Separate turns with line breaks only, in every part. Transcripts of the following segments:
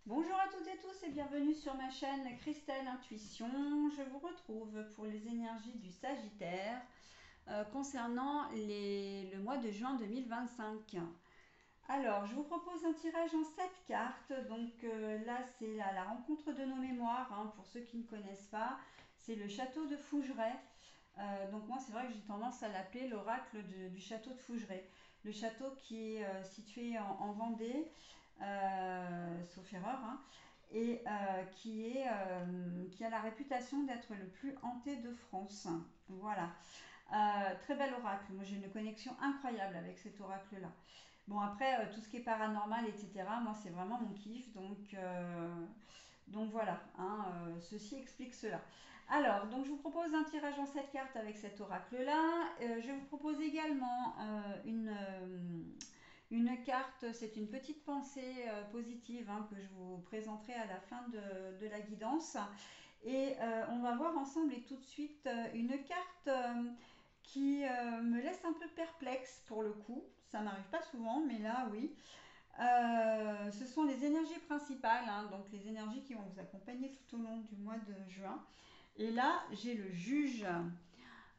Bonjour à toutes et tous et bienvenue sur ma chaîne Christelle Intuition. Je vous retrouve pour les énergies du Sagittaire concernant le mois de juin 2025. Alors, je vous propose un tirage en 7 cartes. Donc là, c'est la rencontre de nos mémoires. Pour ceux qui ne connaissent pas, c'est le château de Fougeray. Donc moi, c'est vrai que j'ai tendance à l'appeler l'oracle du château de Fougeray. Le château qui est situé en Vendée, sauf erreur, et qui a la réputation d'être le plus hanté de France. Voilà. Très bel oracle. Moi, j'ai une connexion incroyable avec cet oracle-là. Bon, après, tout ce qui est paranormal, etc., moi, c'est vraiment mon kiff. Donc voilà, ceci explique cela. Alors, donc je vous propose un tirage en 7 cartes avec cet oracle-là. Je vous propose également une carte, c'est une petite pensée positive que je vous présenterai à la fin de la guidance. Et on va voir ensemble et tout de suite une carte qui me laisse un peu perplexe pour le coup. Ça m'arrive pas souvent, mais là oui. Ce sont les énergies principales, donc les énergies qui vont vous accompagner tout au long du mois de juin. Et là, j'ai le juge.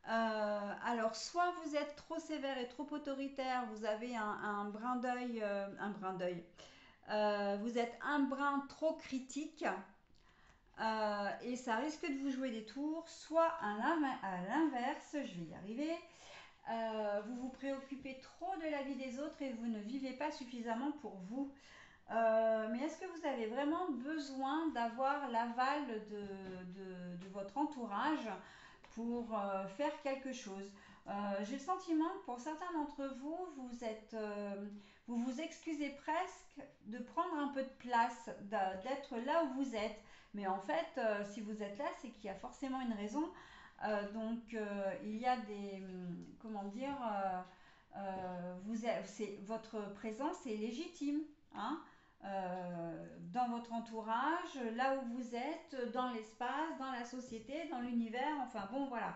Alors, soit vous êtes trop sévère et trop autoritaire, vous avez un brin d'œil, vous êtes un brin trop critique, et ça risque de vous jouer des tours, soit à l'inverse, je vais y arriver, vous vous préoccupez trop de la vie des autres et vous ne vivez pas suffisamment pour vous. Mais est-ce que vous avez vraiment besoin d'avoir l'aval de votre entourage pour faire quelque chose? J'ai le sentiment que pour certains d'entre vous, vous vous excusez presque de prendre un peu de place, d'être là où vous êtes. Mais en fait, si vous êtes là, c'est qu'il y a forcément une raison. Il y a comment dire, votre présence est légitime, hein, dans votre entourage, là où vous êtes, dans l'espace, dans la société, dans l'univers, enfin bon voilà,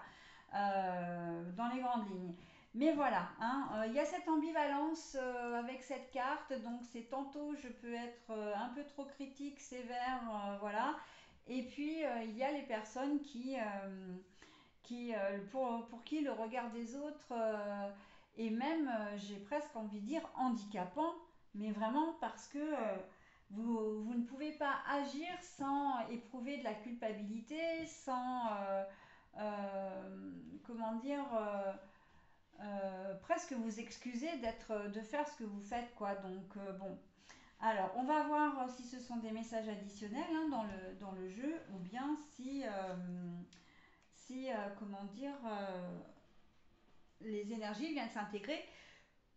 dans les grandes lignes. Mais voilà, il y a cette ambivalence avec cette carte, donc c'est tantôt je peux être un peu trop critique, sévère, voilà, et puis il y a les personnes pour qui le regard des autres est même, j'ai presque envie de dire, handicapant, mais vraiment parce que vous ne pouvez pas agir sans éprouver de la culpabilité, sans, comment dire, presque vous excuser de faire ce que vous faites, quoi. Donc, bon. Alors, on va voir si ce sont des messages additionnels dans le jeu ou bien comment dire, les énergies viennent s'intégrer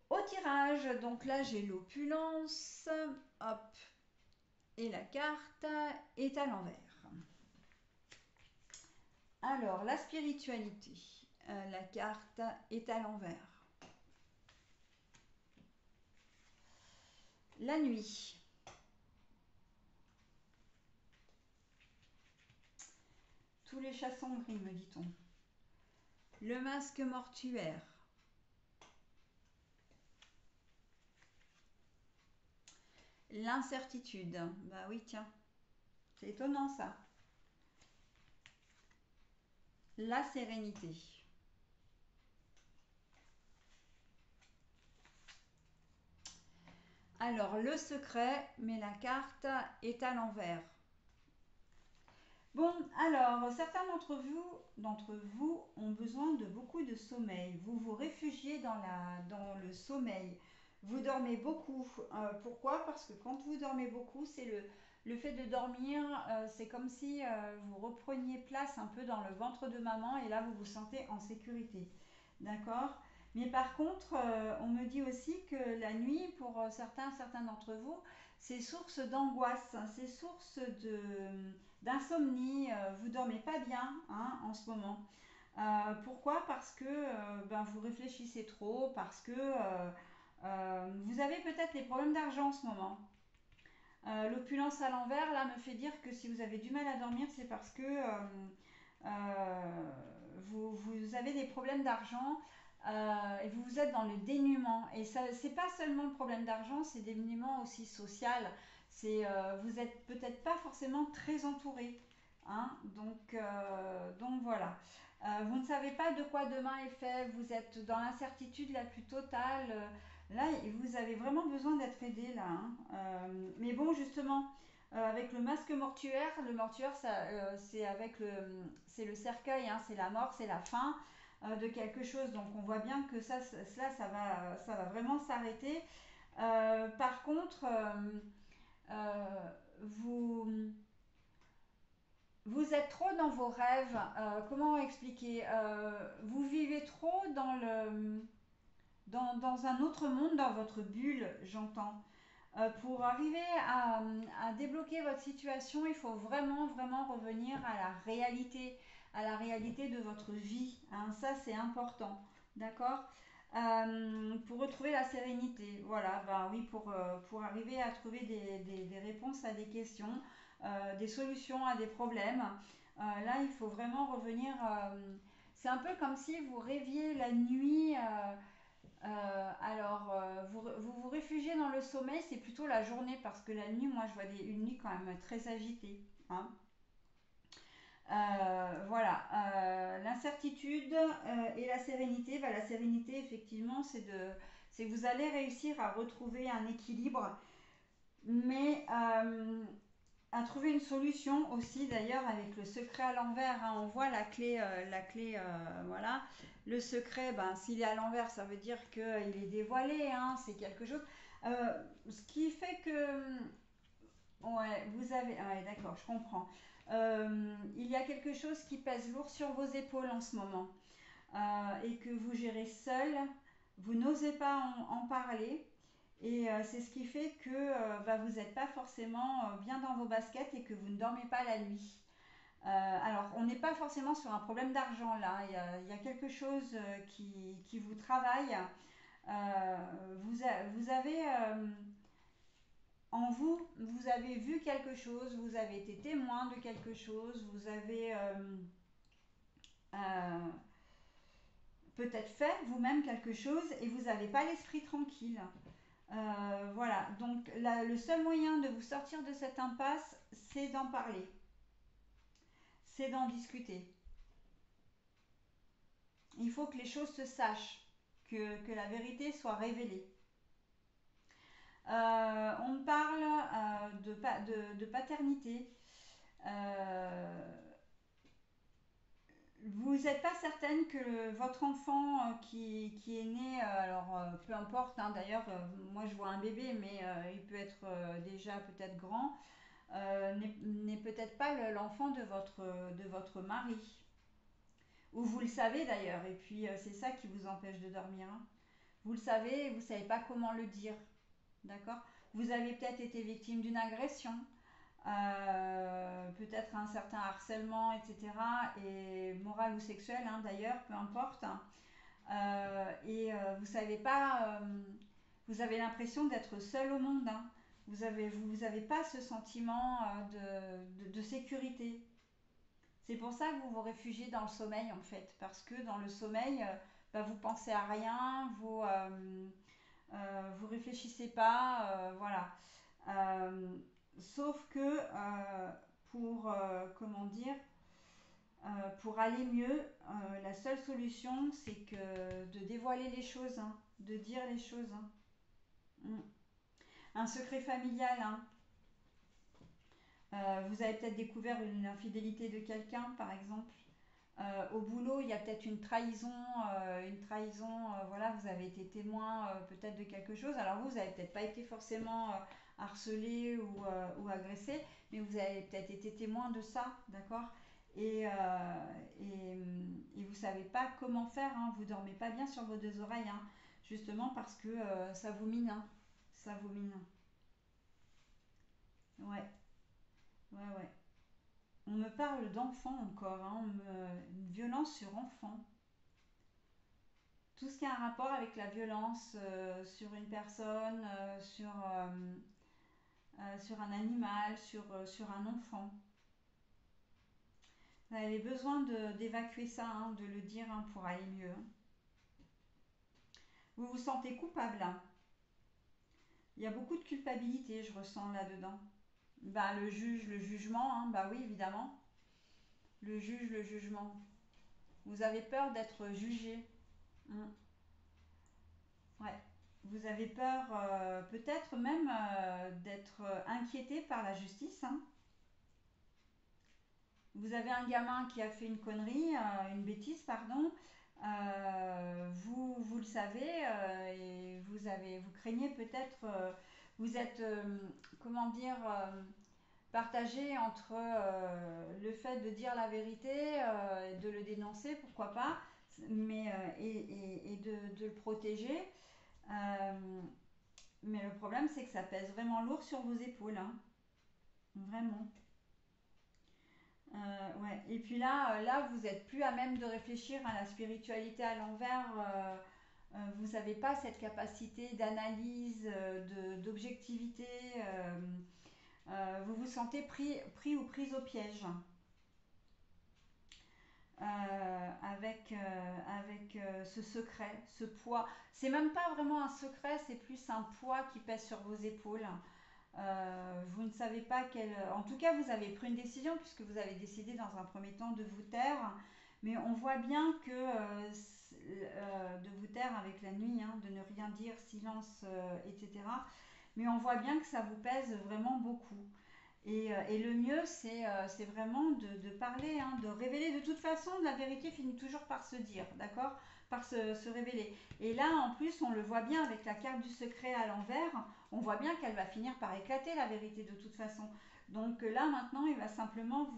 au tirage. Donc là, j'ai l'opulence, hop, et la carte est à l'envers. Alors, la spiritualité, la carte est à l'envers. La nuit, tous les chats sont gris, me dit-on. Le masque mortuaire, l'incertitude, bah oui, tiens, c'est étonnant ça. La sérénité. Alors, le secret, mais la carte est à l'envers. Bon, alors, certains d'entre vous ont besoin de beaucoup de sommeil. Vous vous réfugiez dans le sommeil. Vous dormez beaucoup. Pourquoi? Parce que quand vous dormez beaucoup, c'est le fait de dormir, c'est comme si vous repreniez place un peu dans le ventre de maman et là, vous vous sentez en sécurité. D'accord? Mais par contre, on me dit aussi que la nuit, pour certains d'entre vous, c'est source d'angoisse, c'est source d'insomnie, vous dormez pas bien, en ce moment. Pourquoi? Parce que vous réfléchissez trop, parce que vous avez peut-être des problèmes d'argent en ce moment. L'opulence à l'envers, là, me fait dire que si vous avez du mal à dormir, c'est parce que vous avez des problèmes d'argent et vous êtes dans le dénuement. Et ça, c'est pas seulement le problème d'argent, c'est dénuement aussi social. Vous êtes peut-être pas forcément très entouré, hein, donc voilà. Vous ne savez pas de quoi demain est fait, vous êtes dans l'incertitude la plus totale. Là, vous avez vraiment besoin d'être aidé là, hein. Mais bon, justement, avec le masque mortuaire, le mortuaire, c'est le cercueil, hein, c'est la mort, c'est la fin de quelque chose. Donc on voit bien que ça va vraiment s'arrêter. Par contre, euh, vous, vous êtes trop dans vos rêves. Comment expliquer? Vous vivez trop dans un autre monde, dans votre bulle, j'entends. Pour arriver à débloquer votre situation, il faut vraiment, vraiment revenir à la réalité de votre vie, hein. Ça, c'est important. D'accord. Pour retrouver la sérénité. Voilà, ben oui, pour arriver à trouver des réponses à des questions, des solutions à des problèmes. Là, il faut vraiment revenir. C'est un peu comme si vous rêviez la nuit. Vous réfugiez dans le sommeil, c'est plutôt la journée, parce que la nuit, moi, je vois une nuit quand même très agitée, hein. Voilà, l'incertitude et la sérénité. Bah, la sérénité, effectivement, c'est que vous allez réussir à retrouver un équilibre, mais à trouver une solution aussi, d'ailleurs, avec le secret à l'envers, hein. On voit voilà. Le secret, ben, s'il est à l'envers, ça veut dire qu'il est dévoilé, hein, c'est quelque chose. Ce qui fait que, ouais, ouais, d'accord, je comprends. Il y a quelque chose qui pèse lourd sur vos épaules en ce moment, et que vous gérez seul. Vous n'osez pas en parler. Et c'est ce qui fait que bah, vous n'êtes pas forcément bien dans vos baskets et que vous ne dormez pas la nuit. Alors, on n'est pas forcément sur un problème d'argent là. Il y a quelque chose qui vous travaille. Vous avez en vous, vous avez vu quelque chose, vous avez été témoin de quelque chose, vous avez euh, peut-être fait vous-même quelque chose et vous n'avez pas l'esprit tranquille. Voilà, donc le seul moyen de vous sortir de cette impasse, c'est d'en parler, c'est d'en discuter. Il faut que les choses se sachent, que la vérité soit révélée. On parle de paternité. Euh, Vous n'êtes pas certaine que votre enfant qui est né, peu importe, hein, d'ailleurs, moi je vois un bébé, mais il peut être déjà peut-être grand, n'est peut-être pas l'enfant de votre mari. Ou vous le savez d'ailleurs, et puis c'est ça qui vous empêche de dormir, hein. Vous le savez et vous ne savez pas comment le dire. D'accord. Vous avez peut-être été victime d'une agression, peut-être un certain harcèlement, etc. Et moral ou sexuel, hein, d'ailleurs, peu importe. Vous savez pas, vous avez l'impression d'être seul au monde, hein. Vous avez pas ce sentiment de sécurité. C'est pour ça que vous vous réfugiez dans le sommeil en fait, parce que dans le sommeil, bah, vous pensez à rien, vous réfléchissez pas, voilà. Euh, Sauf que comment dire, pour aller mieux, la seule solution, c'est que de dévoiler les choses, hein, de dire les choses, hein. Mm. Un secret familial, hein. Vous avez peut-être découvert une infidélité de quelqu'un, par exemple. Au boulot, il y a peut-être une trahison, voilà, vous avez été témoin peut-être de quelque chose. Alors vous avez peut-être pas été forcément harcelé ou agressé, mais vous avez peut-être été témoin de ça, d'accord. et, euh, et vous savez pas comment faire, hein, vous dormez pas bien sur vos deux oreilles, hein, justement parce que ça vous mine, hein, ça vous mine. Ouais, ouais, ouais. On me parle d'enfant encore, hein, une violence sur enfant. Tout ce qui a un rapport avec la violence sur une personne, sur un animal, sur un enfant. Vous avez besoin d'évacuer ça, hein, de le dire, hein, pour aller mieux. Vous vous sentez coupable, hein. Il y a beaucoup de culpabilité, je ressens là-dedans. Bah, le juge, le jugement, hein, bah oui, évidemment. Le juge, le jugement. Vous avez peur d'être jugé. Mm. Ouais. Vous avez peur peut-être même d'être inquiété par la justice, hein. Vous avez un gamin qui a fait une connerie, une bêtise, pardon. Vous le savez et vous craignez peut-être, vous êtes, comment dire, partagé entre le fait de dire la vérité, de le dénoncer, pourquoi pas, mais et de le protéger. Euh, mais le problème, c'est que ça pèse vraiment lourd sur vos épaules, hein. Vraiment. Ouais. Et puis là, vous êtes plus à même de réfléchir à la spiritualité à l'envers. Vous n'avez pas cette capacité d'analyse, d'objectivité. Vous vous sentez pris ou prise au piège avec ce secret, ce poids. C'est même pas vraiment un secret, c'est plus un poids qui pèse sur vos épaules. Vous ne savez pas quelle. En tout cas, vous avez pris une décision puisque vous avez décidé dans un premier temps de vous taire. Mais on voit bien que de vous taire avec la nuit, hein, de ne rien dire, silence, etc. Mais on voit bien que ça vous pèse vraiment beaucoup. Et le mieux, c'est vraiment de parler, hein, de révéler. De toute façon, la vérité finit toujours par se dire, d'accord? Par se révéler. Et là, en plus, on le voit bien avec la carte du secret à l'envers, on voit bien qu'elle va finir par éclater la vérité de toute façon. Donc là, maintenant, il va simplement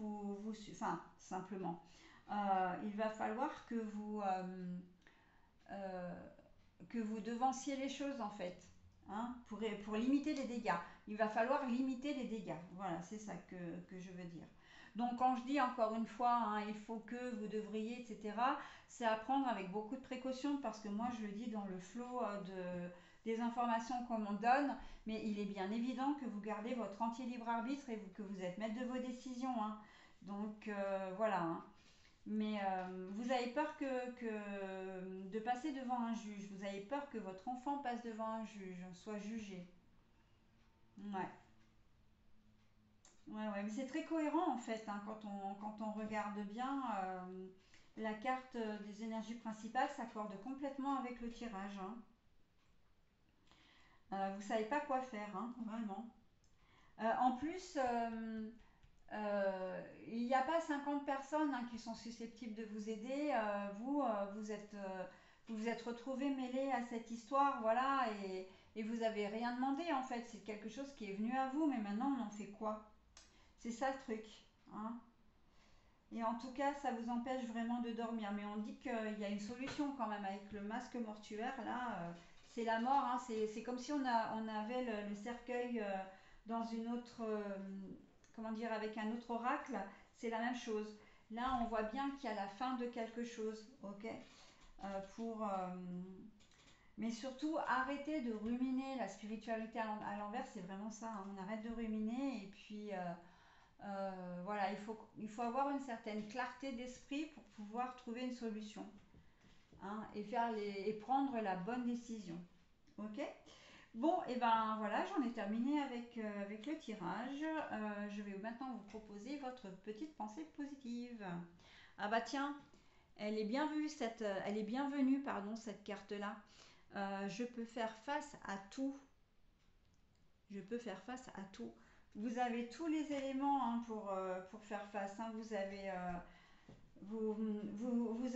enfin, simplement. Il va falloir euh, que vous devanciez les choses en fait, hein, pour limiter les dégâts. Il va falloir limiter les dégâts. Voilà, c'est ça que je veux dire. Donc quand je dis encore une fois, hein, il faut que, vous devriez, etc., c'est à prendre avec beaucoup de précaution parce que moi je le dis dans le flot des informations qu'on m'en donne, mais il est bien évident que vous gardez votre entier libre arbitre et que vous êtes maître de vos décisions, hein. Donc voilà, hein. Mais vous avez peur de passer devant un juge. Vous avez peur que votre enfant passe devant un juge, soit jugé. Ouais, ouais. Mais c'est très cohérent en fait, hein, quand on regarde bien. La carte des énergies principales s'accorde complètement avec le tirage, hein. Vous savez pas quoi faire, hein, vraiment. En plus, il n'y a pas 50 personnes, hein, qui sont susceptibles de vous aider. Vous vous êtes retrouvé mêlé à cette histoire, voilà, et vous avez rien demandé en fait. C'est quelque chose qui est venu à vous, mais maintenant on en fait quoi? C'est ça le truc, hein. Et en tout cas, ça vous empêche vraiment de dormir. Mais on dit qu'il y a une solution quand même avec le masque mortuaire. Là, c'est la mort, hein. C'est comme si on avait le cercueil dans une autre, comment dire, avec un autre oracle. C'est la même chose. Là, on voit bien qu'il y a la fin de quelque chose, ok. Pour, mais surtout, arrêtez de ruminer la spiritualité à l'envers. C'est vraiment ça, hein. On arrête de ruminer et puis voilà, il faut avoir une certaine clarté d'esprit pour pouvoir trouver une solution, hein, et prendre la bonne décision. Ok. Bon, et ben voilà, j'en ai terminé avec le tirage. Je vais maintenant vous proposer votre petite pensée positive. Ah bah tiens, elle est bienvenue, pardon, cette carte-là. Je peux faire face à tout. Je peux faire face à tout. Vous avez tous les éléments, hein, pour faire face, hein. Vous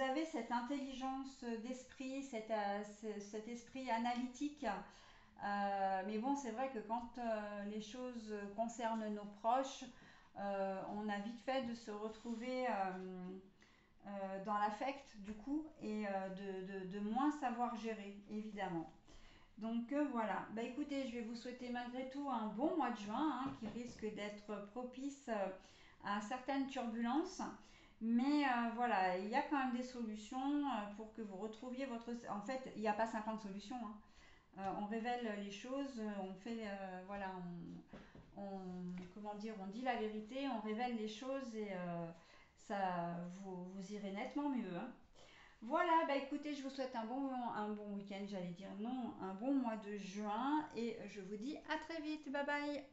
avez cette intelligence d'esprit, cet esprit analytique. Mais bon, c'est vrai que quand les choses concernent nos proches, on a vite fait de se retrouver dans l'affect du coup et de moins savoir gérer, évidemment. Donc voilà, bah écoutez, je vais vous souhaiter malgré tout un bon mois de juin, hein, qui risque d'être propice à certaines turbulences. Mais voilà, il y a quand même des solutions pour que vous retrouviez votre. En fait, il n'y a pas 50 solutions, hein. On révèle les choses, on fait. Voilà, comment dire, on dit la vérité, on révèle les choses et ça, vous irez nettement mieux, hein. Voilà, bah écoutez, je vous souhaite un bon week-end, j'allais dire non, un bon mois de juin et je vous dis à très vite. Bye bye.